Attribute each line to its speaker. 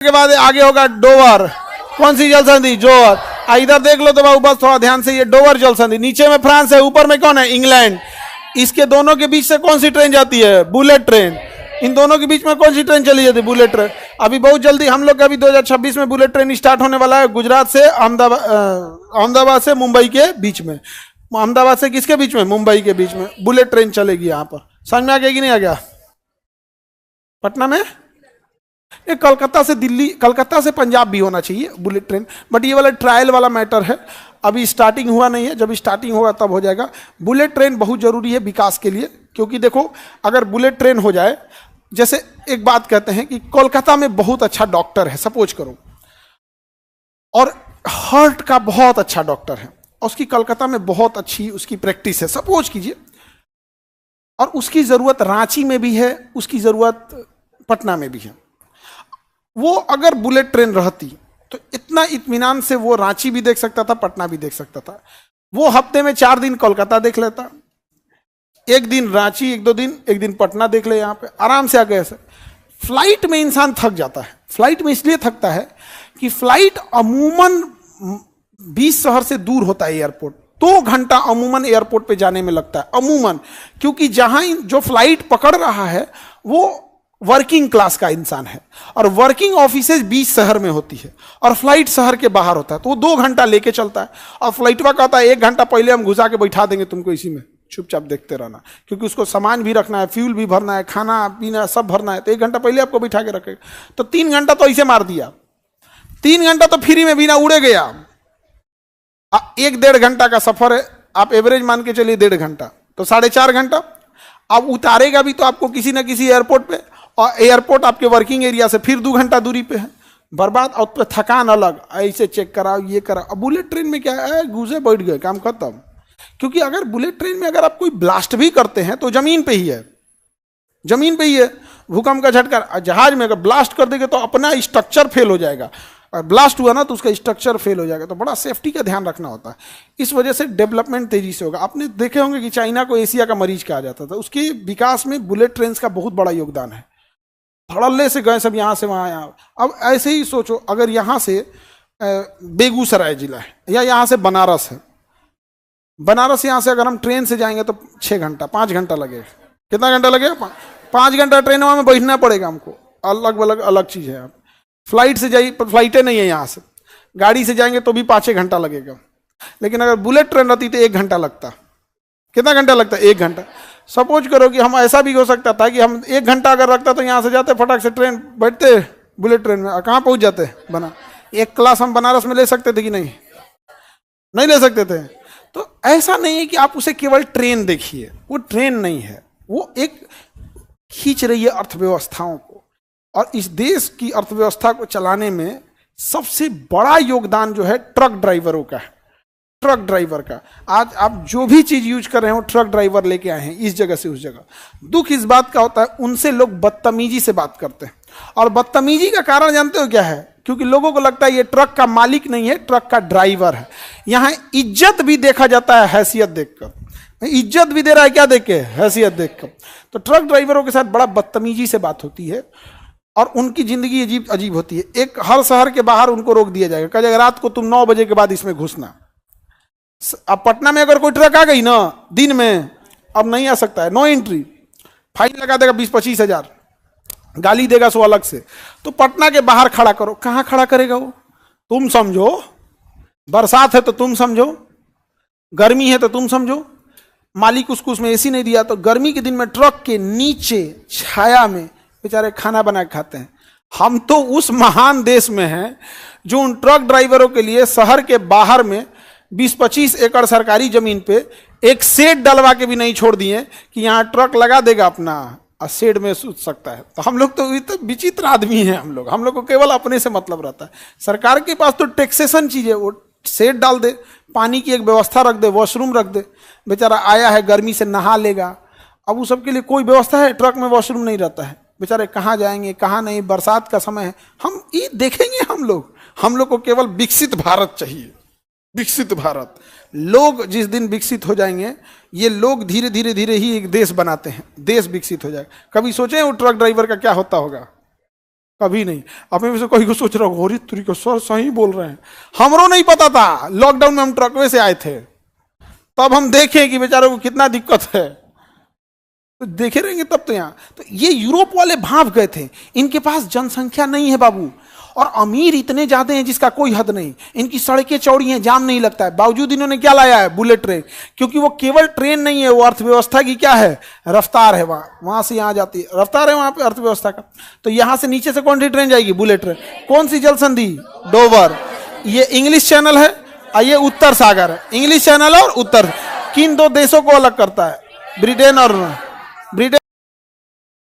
Speaker 1: के बाद आगे होगा डोवर। कौन सी जल संधि? जोहर। इधर देख लो तो बाबू बस थोड़ा ध्यान से, ये डोवर जल संधि। नीचे में फ्रांस है, ऊपर में कौन है? इंग्लैंड। इसके दोनों के बीच से कौन सी ट्रेन जाती है? Bullet train. इन दोनों के बीच में कौन सी ट्रेन चली जाती है? Bullet train. अभी बहुत जल्दी हम लोग का अभी 2026 में बुलेट ट्रेन स्टार्ट होने वाला है, गुजरात से अहमदाबाद से मुंबई के बीच में। अहमदाबाद से किसके बीच में? मुंबई के बीच में बुलेट ट्रेन चलेगी। यहां पर समझ में आ गया कि नहीं आ गया? पटना में ये कलकत्ता से दिल्ली, कलकत्ता से पंजाब भी होना चाहिए बुलेट ट्रेन, बट ये वाला ट्रायल वाला मैटर है, अभी स्टार्टिंग हुआ नहीं है। जब स्टार्टिंग होगा तब हो जाएगा। बुलेट ट्रेन बहुत जरूरी है विकास के लिए, क्योंकि देखो अगर बुलेट ट्रेन हो जाए, जैसे एक बात कहते हैं कि कोलकाता में बहुत अच्छा डॉक्टर है, सपोज करो, और हार्ट का बहुत अच्छा डॉक्टर है, और उसकी कोलकाता में बहुत अच्छी उसकी प्रैक्टिस है, सपोज कीजिए, और उसकी जरूरत रांची में भी है, उसकी जरूरत पटना में भी है। वो अगर बुलेट ट्रेन रहती तो इतना इत्मीनान से वो रांची भी देख सकता था, पटना भी देख सकता था। वो हफ्ते में 4 दिन कोलकाता देख लेता, एक दिन रांची, एक दिन पटना देख ले, यहां पे आराम से आगे। ऐसे फ्लाइट में इंसान थक जाता है। फ्लाइट में इसलिए थकता है कि फ्लाइट अमूमन 20 शहर से दूर होता है एयरपोर्ट, 2 घंटा अमूमन एयरपोर्ट पे जाने में लगता है अमूमन, क्योंकि जहां जो फ्लाइट पकड़ रहा है वो वर्किंग क्लास का इंसान है, और वर्किंग ऑफिसेज 20 शहर में होती है, और फ्लाइट शहर के बाहर होता है, तो वो 2 घंटा लेके चलता है। और फ्लाइटवा कहता है 1 घंटा पहले हम घुसा के बैठा देंगे तुमको, इसी में चुपचाप देखते रहना, क्योंकि उसको सामान भी रखना है, फ्यूल भी भरना है, खाना पीना सब भरना है, तो 1 घंटा पहले आपको बैठा के रखेगा। तो 3 घंटा तो ऐसे मार दिया, 3 घंटा तो फ्री में बिना उड़े गया। 1-1.5 घंटा का सफर है, आप एवरेज मान के चलिए 1.5 घंटा, तो 4.5 घंटा। अब उतारेगा भी तो आपको किसी ना किसी एयरपोर्ट पे, और एयरपोर्ट आपके वर्किंग एरिया से फिर 2 घंटा दूरी पे है, बर्बाद। और तो थकान अलग, ऐसे चेक कराओ, ये कराओ। अब बुलेट ट्रेन में क्या है, घुसे बैठ गए, काम खत्म। क्योंकि अगर बुलेट ट्रेन में अगर आप कोई ब्लास्ट भी करते हैं तो जमीन पे ही है, जमीन पे ही है, भूकंप का झटका। जहाज में अगर ब्लास्ट कर देंगे तो अपना स्ट्रक्चर फेल हो जाएगा, और ब्लास्ट हुआ ना तो उसका स्ट्रक्चर फेल हो जाएगा, तो बड़ा सेफ्टी का ध्यान रखना होता है। इस वजह से डेवलपमेंट तेजी से होगा। आपने देखे होंगे कि चाइना को एशिया का मरीज कहा जाता था, उसके विकास में बुलेट ट्रेन का बहुत बड़ा योगदान है। धड़ल्ले से गए सब, यहाँ से वहाँ, यहाँ। अब ऐसे ही सोचो, अगर यहाँ से बेगूसराय जिला है, या यहाँ से बनारस है, बनारस यहाँ से अगर हम ट्रेन से जाएंगे तो 6 घंटा 5 घंटा लगेगा। कितना घंटा लगेगा? 5 घंटा ट्रेन में बैठना पड़ेगा हमको, अलग चीज़ है। आप फ्लाइट से जाइए, फ्लाइटें नहीं है, यहाँ से गाड़ी से जाएंगे तो भी 5-6 घंटा लगेगा। लेकिन अगर बुलेट ट्रेन रहती तो 1 घंटा लगता। कितना घंटा लगता है? 1 घंटा। सपोज करो कि हम ऐसा भी हो सकता था कि हम 1 घंटा अगर रखता तो यहाँ से जाते फटाक से ट्रेन बैठते बुलेट ट्रेन में, कहाँ पहुँच जाते? बना एक क्लास हम बनारस में ले सकते थे कि नहीं? नहीं ले सकते थे। तो ऐसा नहीं है कि आप उसे केवल ट्रेन देखिए, वो ट्रेन नहीं है, वो एक खींच रही है अर्थव्यवस्थाओं को, और इस देश की अर्थव्यवस्था को चलाने में सबसे बड़ा योगदान जो है ट्रक ड्राइवरों का है। ट्रक ड्राइवर का आज आप जो भी चीज यूज कर रहे हो, ट्रक ड्राइवर लेके आए हैं इस जगह से उस जगह। दुख इस बात का होता है उनसे लोग बदतमीजी से बात करते हैं, और बदतमीजी का कारण जानते हो क्या है? क्योंकि लोगों को लगता है ये ट्रक का मालिक नहीं है, ट्रक का ड्राइवर है। यहाँ इज्जत भी देखा जाता है हैसियत देखकर, इज्जत भी दे रहा है क्या देख के? हैसियत देखकर। तो ट्रक ड्राइवरों के साथ बड़ा बदतमीजी से बात होती है, और उनकी जिंदगी अजीब अजीब होती है। एक हर शहर के बाहर उनको रोक दिया जाएगा, कहा जाएगा रात को तुम 9 बजे के बाद इसमें घुसना। अब पटना में अगर कोई ट्रक आ गई ना दिन में, अब नहीं आ सकता है, नो एंट्री, फाइन लगा देगा 20-25 हजार, गाली देगा सो अलग से। तो पटना के बाहर खड़ा करो, कहां खड़ा करेगा वो? तुम समझो, बरसात है तो तुम समझो, गर्मी है तो तुम समझो, मालिक उसको उसमें एसी नहीं दिया तो गर्मी के दिन में ट्रक के नीचे छाया में बेचारे खाना बना के खाते हैं। हम तो उस महान देश में हैं जो उन ट्रक ड्राइवरों के लिए शहर के बाहर में 20-25 एकड़ सरकारी जमीन पे एक शेड डलवा के भी नहीं छोड़ दिए कि यहाँ ट्रक लगा देगा अपना और शेड में सूत सकता है। तो हम लोग तो विचित्र आदमी हैं, हम लोग को केवल अपने से मतलब रहता है। सरकार के पास तो टैक्सेशन चीज है, वो शेड डाल दे, पानी की एक व्यवस्था रख दे, वॉशरूम रख दे, बेचारा आया है गर्मी से नहा लेगा। अब वो सबके लिए कोई व्यवस्था है? ट्रक में वॉशरूम नहीं रहता है, बेचारे कहाँ जाएंगे कहाँ नहीं, बरसात का समय है, हम ये देखेंगे। हम लोग को केवल विकसित भारत चाहिए, विकसित भारत। लोग जिस दिन विकसित हो जाएंगे, ये लोग धीरे धीरे ही एक देश बनाते हैं, देश विकसित हो जाएगा। कभी सोचे वो ट्रक ड्राइवर का क्या होता होगा? कभी नहीं। अब मैं कोई को सोच रहा हूँ होरी तुरी सर सही बोल रहे हैं, हमरो नहीं पता था। लॉकडाउन में हम ट्रकवे से आए थे, तब हम देखें कि बेचारों को कितना दिक्कत है, तो देखे रहेंगे तब तो। यहाँ तो ये यूरोप वाले भाग गए थे, इनके पास जनसंख्या नहीं है बाबू, और अमीर इतने ज्यादा हैं जिसका कोई हद नहीं। इनकी सड़कें चौड़ी हैं, जाम नहीं लगता है, बावजूद इन्होंने क्या लाया है, बुलेट ट्रेन। क्योंकि वो केवल ट्रेन नहीं है, वो अर्थव्यवस्था की क्या है, रफ्तार है। वहां से यहाँ जाती है, रफ्तार है वहां पे अर्थव्यवस्था का। तो यहां से नीचे से कौन सी ट्रेन जाएगी, बुलेट ट्रेन। कौन सी जल संधि, डोवर। ये इंग्लिश चैनल है और ये उत्तर सागर है। इंग्लिश चैनल और उत्तर, किन दो देशों को अलग करता है, ब्रिटेन और ब्रिटेन